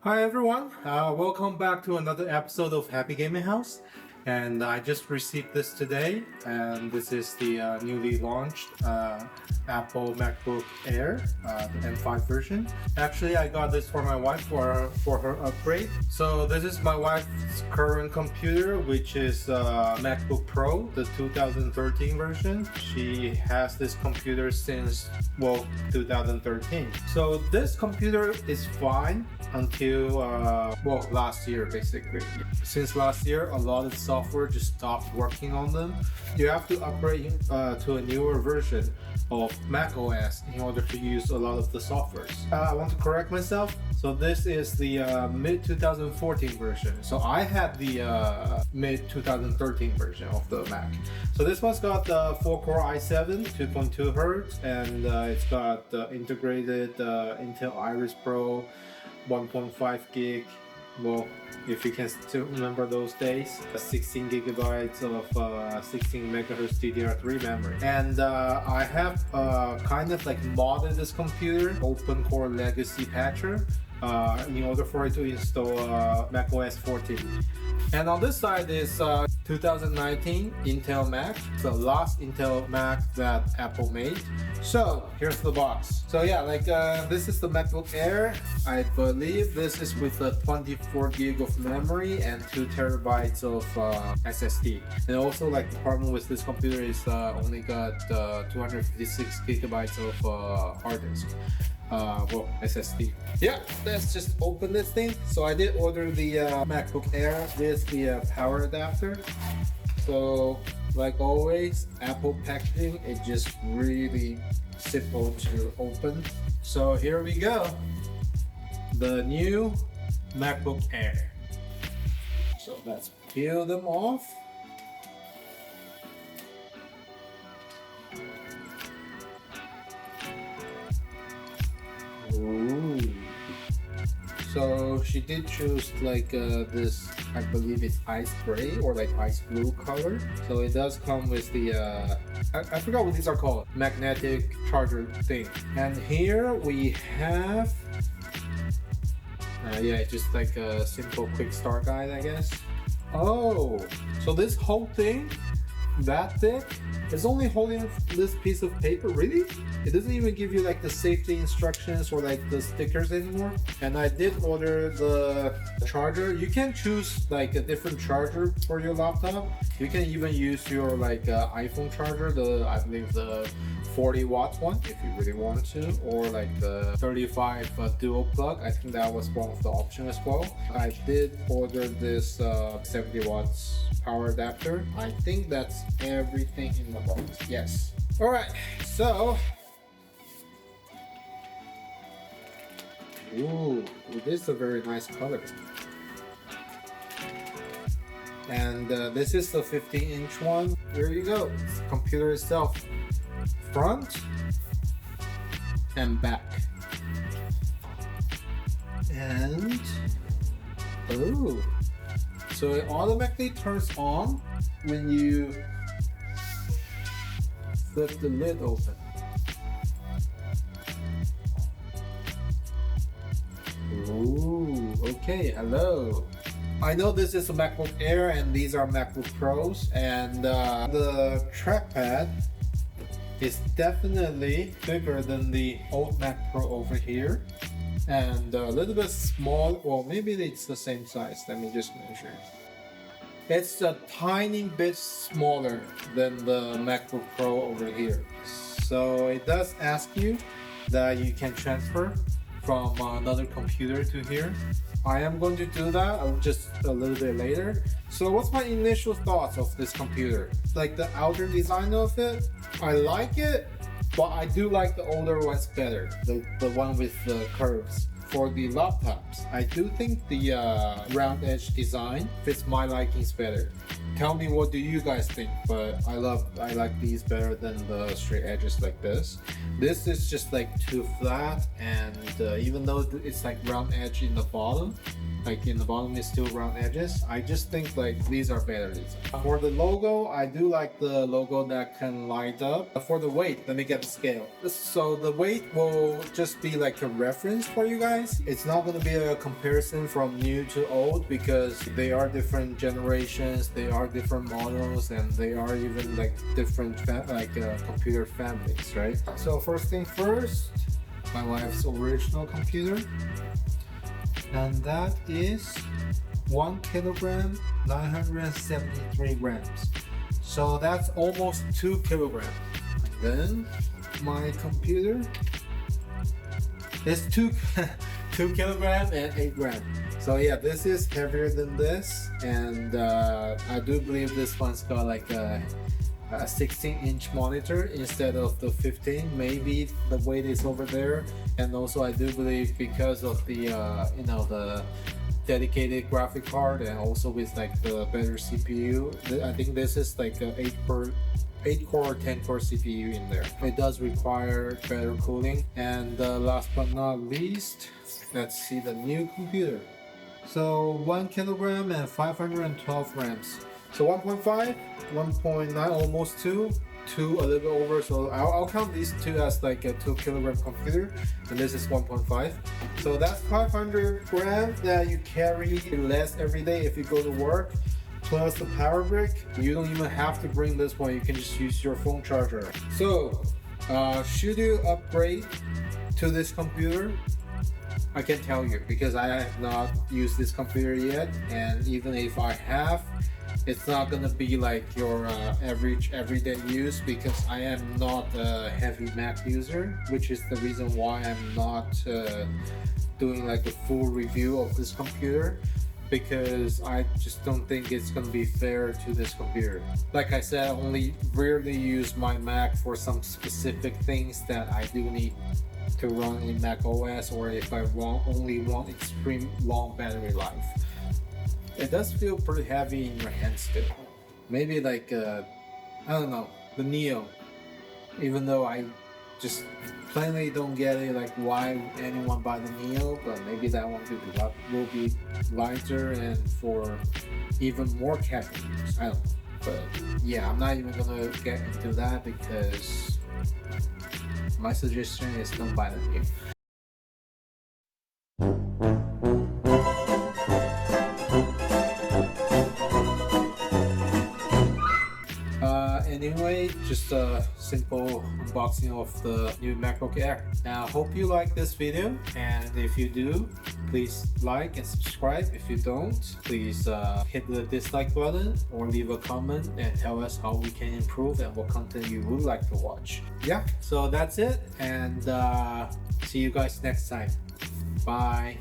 Hi everyone, welcome back to another episode of Happy Gaming House. And I just received this today, and this is the newly launched Apple MacBook Air, the M5 version. Actually, I got this for my wife for her upgrade. So this is my wife's current computer, which is MacBook Pro, the 2013 version. She has this computer since 2013. So this computer is fine until last year basically. Since last year, a lot of software just stopped working on them. You have to upgrade to a newer version of Mac OS in order to use a lot of the softwares. I want to correct myself. So this is the mid 2014 version. So I had the mid 2013 version of the Mac. So this one's got the 4-core i7, 2.2 Hz, and it's got integrated Intel Iris Pro 1.5 gig. Well, if you can still remember those days, 16 gigabytes of 16 megahertz DDR3 memory. And I have kind of like modded this computer, open core legacy patcher, in order for it to install Mac OS 14. And on this side is 2019 Intel Mac, the last Intel Mac that Apple made. So here's the box. So yeah, this is the MacBook Air. I believe this is with a 24 gig of memory and 2 terabytes of SSD. And also, like, the problem with this computer is only got 256 gigabytes of hard disk. SSD. Yeah, let's just open this thing. So I did order the MacBook Air with the power adapter. So like always, Apple packaging is just really simple to open. So here we go, the new MacBook Air. So let's peel them off. Ooh. So she did choose like this, I believe it's ice gray or like ice blue color. So it does come with the I forgot what these are called, magnetic charger thing. And here we have just like a simple quick start guide, I guess. Oh, so this whole thing that thick is only holding this piece of paper? Really? It doesn't even give you like the safety instructions or like the stickers anymore. And I did order the charger. You can choose like a different charger for your laptop. You can even use your like iPhone charger, I believe the 40 watts one, if you really want to, or like the 35 dual plug. I think that was one of the options as well. I did order this 70 watts power adapter. I think that's everything in the box. Yes. All right. So, ooh, it is a very nice color. And this is the 15-inch one. Here you go. It's the computer itself, front and back. And oh, so it automatically turns on when you flip the lid open. Ooh, okay, hello. I know this is a MacBook Air and these are MacBook Pros, and the trackpad is definitely bigger than the old Mac Pro over here, and a little bit small. Well, maybe it's the same size. Let me just measure. It's a tiny bit smaller than the MacBook Pro over here. So it does ask you that you can transfer from another computer to here. I am going to do that just a little bit later. So what's my initial thoughts of this computer? Like the outer design of it, I like it, but I do like the older ones better, the one with the curves. For the laptops, I do think the round edge design fits my likings better. Tell me, what do you guys think? But I like these better than the straight edges like this. This is just like too flat, and even though it's like round edge in the bottom, like in the bottom is still round edges. I just think like these are better design. For the logo, I do like the logo that can light up. For the weight, let me get the scale. So the weight will just be like a reference for you guys. It's not going to be a comparison from new to old because they are different generations, they are different models, and they are even like different computer families, right? So first thing first, my wife's original computer, and that is 1 kilogram 973 grams, so that's almost 2 kilograms. And then my computer is 2 kilograms and 8 grams. So yeah, this is heavier than this, and I do believe this one's got like a 16-inch monitor instead of the 15. Maybe the weight is over there, and also I do believe because of the the dedicated graphic card, and also with like the better CPU, I think this is like a 8-core 10-core CPU in there. It does require better cooling. And last but not least, let's see the new computer. So 1 kilogram and 512 grams. So 1.5, 1.9, almost 2, a little bit over. So I'll count these two as like a 2 kilogram computer, and this is 1.5. So that's 500 grams that you carry less every day if you go to work. Plus the power brick, you don't even have to bring this one. You can just use your phone charger. So should you upgrade to this computer? I can tell you because I have not used this computer yet, and even if I have, it's not gonna be like your average everyday use because I am not a heavy Mac user, which is the reason why I'm not doing like a full review of this computer, because I just don't think it's gonna be fair to this computer. Like I said, I only rarely use my Mac for some specific things that I do need to run in Mac OS, or if I only want extreme long battery life. It does feel pretty heavy in your hands still. Maybe like I don't know, the Neo. Even though I just plainly don't get it, like why anyone buy the Neo, but maybe that one will be lighter and for even more casual use. I don't know. But yeah, I'm not even gonna get into that because my suggestion is don't buy the Neo. Anyway, just a simple unboxing of the new MacBook Air. Now, hope you like this video, and if you do, please like and subscribe. If you don't, please hit the dislike button or leave a comment and tell us how we can improve and what content you would like to watch. Yeah, so that's it, and see you guys next time. Bye.